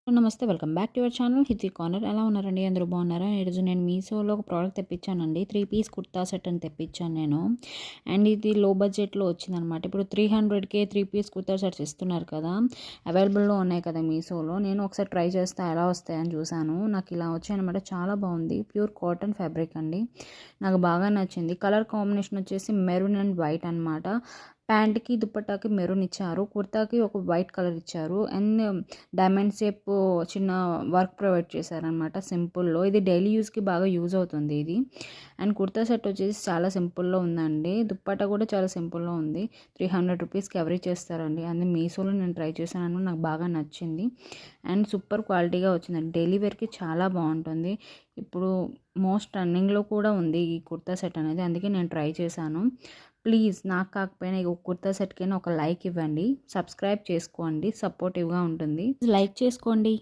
నమస్తే, welcome back to your channel Hitvi corner. ఎలా ఉన్నారండి? అందరూ బాగున్నారా? ఈరోజు నేను మీషోలో ఒక ప్రోడక్ట్ తెప్పించానండి. 3 పీస్ కుర్తా సెట్ అని తెప్పించాను నేను. అండ్ ఇది లో బడ్జెట్లో వచ్చిందనమాట. ఇప్పుడు 300కే 3 పీస్ కుర్తా సెట్స్ ఇస్తున్నారు కదా, అవైలబుల్లో ఉన్నాయి కదా మీషోలో. నేను ఒకసారి ట్రై చేస్తే ఎలా వస్తాయని చూశాను. నాకు ఇలా వచ్చాయన్నమాట. చాలా బాగుంది. ప్యూర్ కాటన్ ఫ్యాబ్రిక్ అండి. నాకు బాగా నచ్చింది. కలర్ కాంబినేషన్ వచ్చేసి మెరూన్ అండ్ వైట్ అనమాట. ప్యాంట్కి దుప్పట్టాకి మెరూన్ ఇచ్చారు, కుర్తాకి ఒక వైట్ కలర్ ఇచ్చారు. అండ్ డైమండ్ షేప్ చిన్న వర్క్ ప్రొవైడ్ చేశారనమాట సింపుల్లో. ఇది డైలీ యూస్కి బాగా యూజ్ అవుతుంది ఇది. అండ్ కుర్తా సెట్ వచ్చేసి చాలా సింపుల్లో ఉందండి. దుప్పట్టా కూడా చాలా సింపుల్లో ఉంది. 300 రూపీస్కి ఎవరీ చేస్తారండి. అందుకే మీషోలో నేను ట్రై చేశాను, నాకు బాగా నచ్చింది. అండ్ సూపర్ క్వాలిటీగా వచ్చిందండి. డైలీ వేర్కి చాలా బాగుంటుంది. ఇప్పుడు మోస్ట్ రన్నింగ్లో కూడా ఉంది ఈ కుర్తా సెట్ అనేది, అందుకే నేను ట్రై చేశాను. ప్లీజ్ నాకు కాకపోయినా ఈ కుర్తా సెట్కైనా ఒక లైక్ ఇవ్వండి, సబ్స్క్రైబ్ చేసుకోండి, సపోర్టివ్గా ఉంటుంది. లైక్ చేసుకోండి.